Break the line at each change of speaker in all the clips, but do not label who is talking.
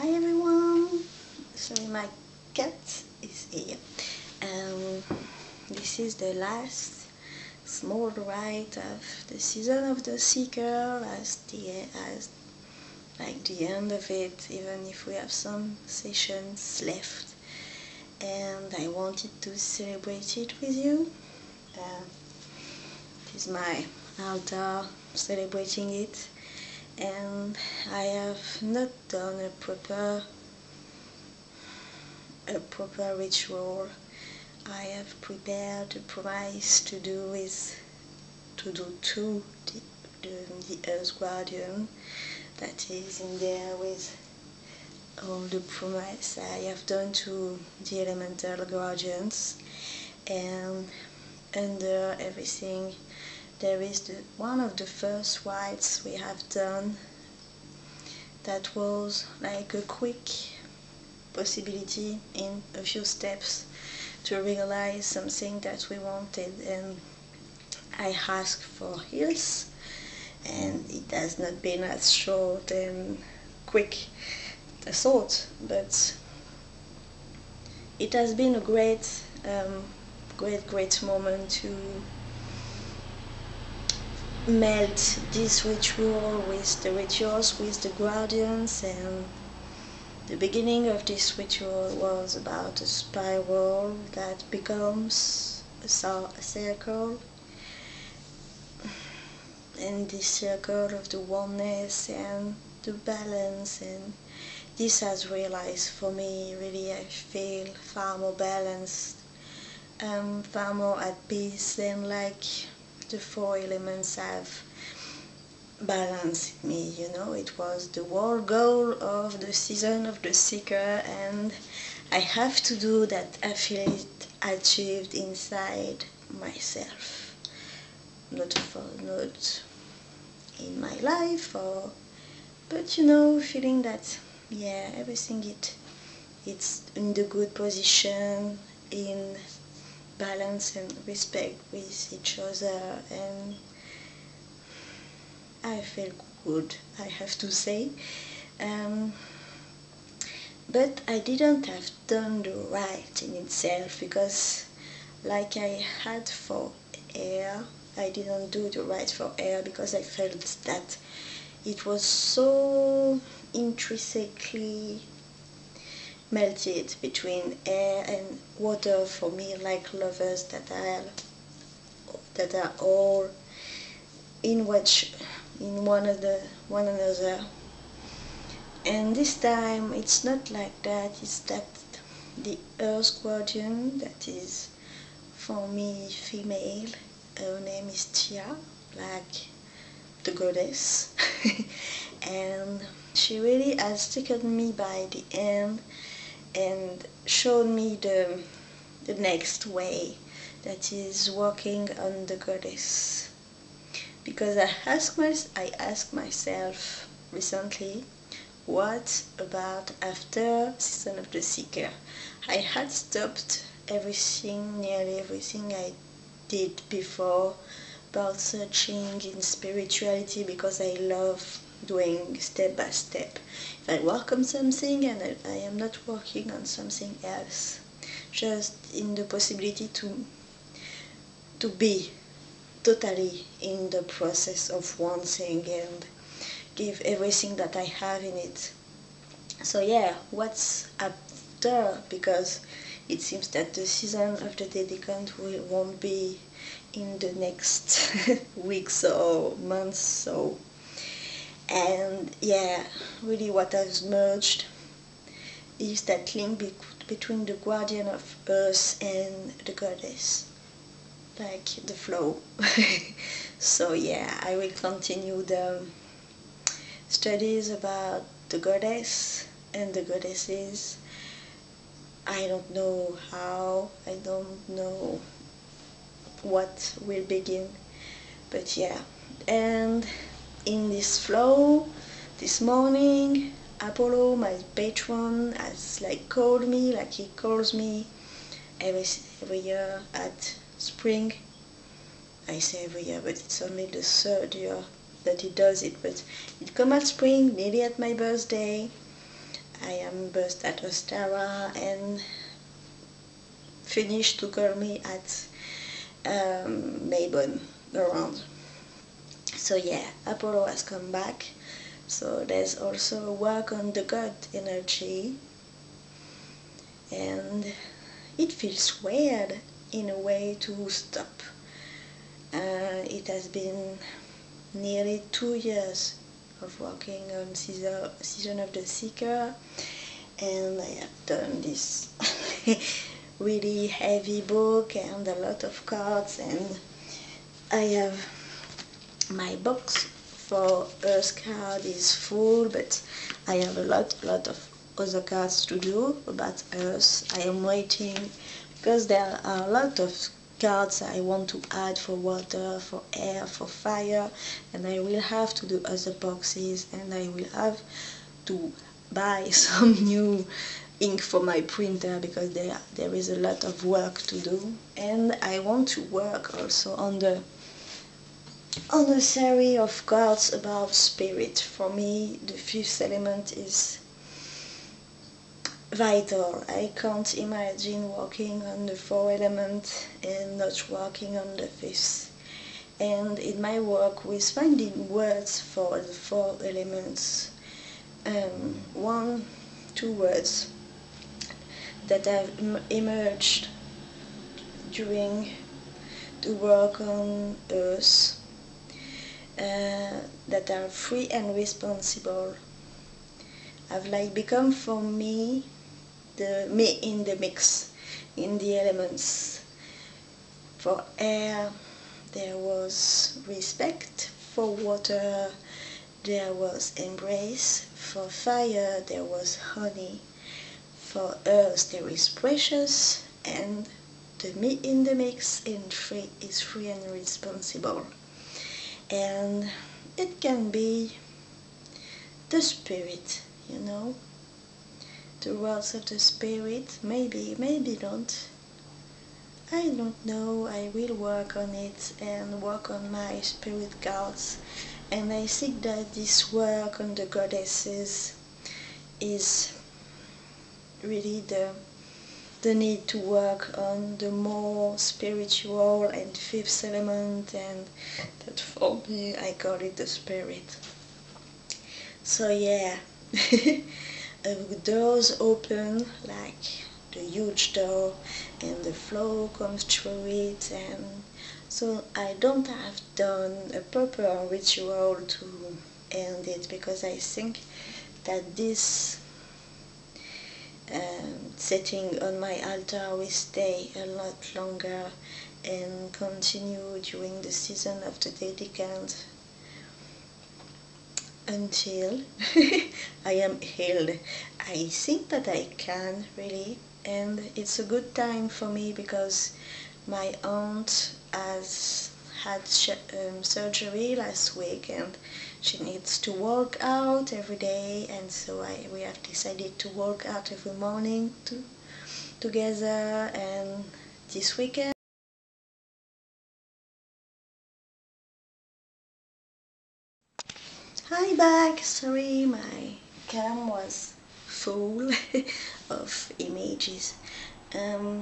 Hi everyone! Sorry, my cat is here. This is the last small rite of the season of the Seeker, as like the end of it, even if we have some sessions left. And I wanted to celebrate it with you. This is my altar celebrating it. And I have not done a proper ritual. I have prepared a promise to do to the Earth Guardian that is in there with all the promise I have done to the elemental guardians, and under everything there is one of the first rites we have done that was like a quick possibility in a few steps to realize something that we wanted, and I asked for heals, and it has not been as short and quick as I thought, but it has been a great moment to melt this ritual with the rituals with the guardians. And the beginning of this ritual was about a spiral that becomes a circle, and this circle of the oneness and the balance. And this has realized for me, really, I feel far more balanced, far more at peace, and like the four elements have balanced me, you know. It was the whole goal of the season of the Seeker, and I have to do that. I feel it achieved inside myself, not in my life, but you know, feeling that yeah, everything it's in the good position, in balance and respect with each other, and I feel good, I have to say. But I didn't have done the rite in itself, because like I had for air, I didn't do the rite for air because I felt that it was so intrinsically melted between air and water for me, like lovers that are all in one another. And this time it's not like that. It's that the Earth Guardian, that is for me female, her name is Tia, like the goddess, and she really has taken me by the hand and shown me the next way, that is working on the goddess. Because I asked myself recently, what about after Season of the Seeker? I had stopped nearly everything I did before about searching in spirituality, because I love doing step by step. If I work on something and I am not working on something else, just in the possibility to be totally in the process of one thing and give everything that I have in it. So yeah, what's after? Because it seems that the season of the dedicant won't be in the next weeks or months, and yeah, really what has merged is that link between the guardian of Earth and the goddess, like the flow. So yeah, I will continue the studies about the goddess and the goddesses. I don't know how, I don't know what will begin, but yeah. And in this flow, this morning, Apollo, my patron, has like called me, like he calls me every year at spring. I say every year, but it's only the third year that he does it. But it comes at spring, maybe at my birthday, I am best at Ostara and finished to call me at Mabon around. So yeah, Apollo has come back. So there's also work on the God energy, and it feels weird in a way to stop. It has been nearly 2 years of working on Season of the Seeker, and I have done this really heavy book and a lot of cards, and I have my box for Earth card is full, but I have a lot of other cards to do about Earth. I am waiting because there are a lot of cards I want to add for water, for air, for fire, and I will have to do other boxes, and I will have to buy some new ink for my printer because there is a lot of work to do, and I want to work also on a series of cards about spirit. For me, the fifth element is vital. I can't imagine working on the four elements and not working on the fifth. And in my work with finding words for the four elements, two words that have emerged during the work on Earth, that are free and responsible, have like become for me the me in the mix, in the elements. For air, there was respect. For water, there was embrace. For fire, there was honey. For earth, there is precious, and the me in the mix is free and responsible. And it can be the spirit, the words of the spirit. Maybe not. I don't know. I will work on it and work on my spirit cards. And I think that this work on the goddesses is really the need to work on the more spiritual and fifth element, and that for me I call it the spirit. So yeah, doors open, like the huge door, and the flow comes through it, and so I don't have done a proper ritual to end it, because I think that this setting on my altar will stay a lot longer and continue during the season of the dedicant until I am healed. I think that I can really, and it's a good time for me because my aunt has had surgery last week, and she needs to work out every day, and so we have decided to work out every morning together. And this weekend, hi back, sorry, my cam was full of images.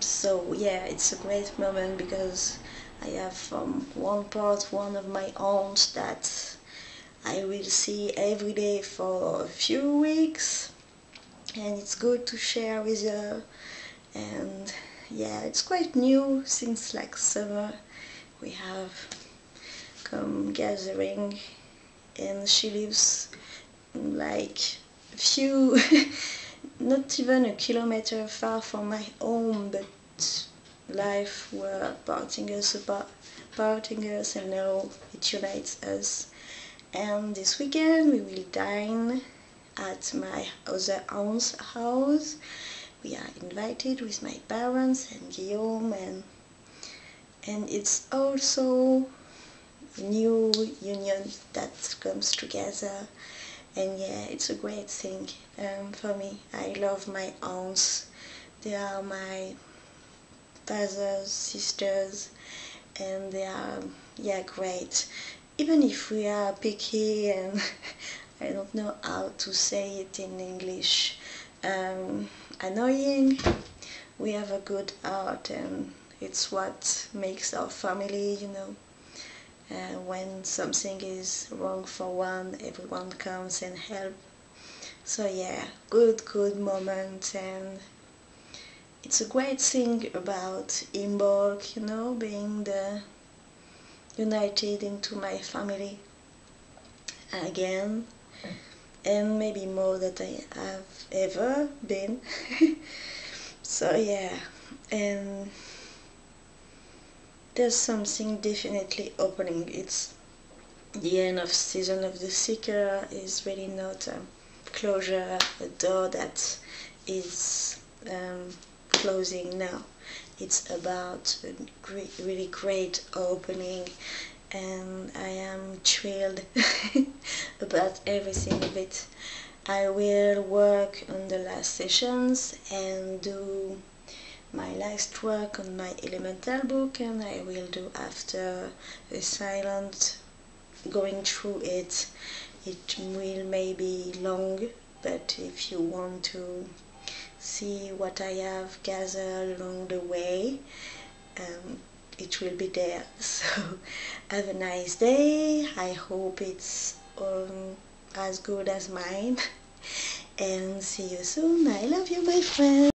So yeah, it's a great moment because I have from one part one of my aunts that I will see every day for a few weeks, and it's good to share with her. And yeah, it's quite new since like summer we have come gathering, and she lives like a few not even a kilometer far from my home, but life were parting us and now it unites us. And this weekend we will dine at my other aunt's house. We are invited with my parents and Guillaume, and it's also a new union that comes together. And yeah, it's a great thing for me. I love my aunts. They are my brothers, sisters, and they are, yeah, great. Even if we are picky and I don't know how to say it in English, annoying. We have a good heart, and it's what makes our family, you know. When something is wrong for one, everyone comes and help. So yeah, good moment, and it's a great thing about Imbolc, you know, being the united into my family again, and maybe more than I have ever been. So yeah, and there's something definitely opening. It's the end of season of the Seeker is really not a closure, a door that is closing now. It's about a really great opening, and I am thrilled about everything of it. I will work on the last sessions and do my last work on my elemental book, and I will do after a silent going through it. It will maybe long, but if you want to see what I have gathered along the way, it will be there. So have a nice day. I hope it's as good as mine, and see you soon. I love you, my friend.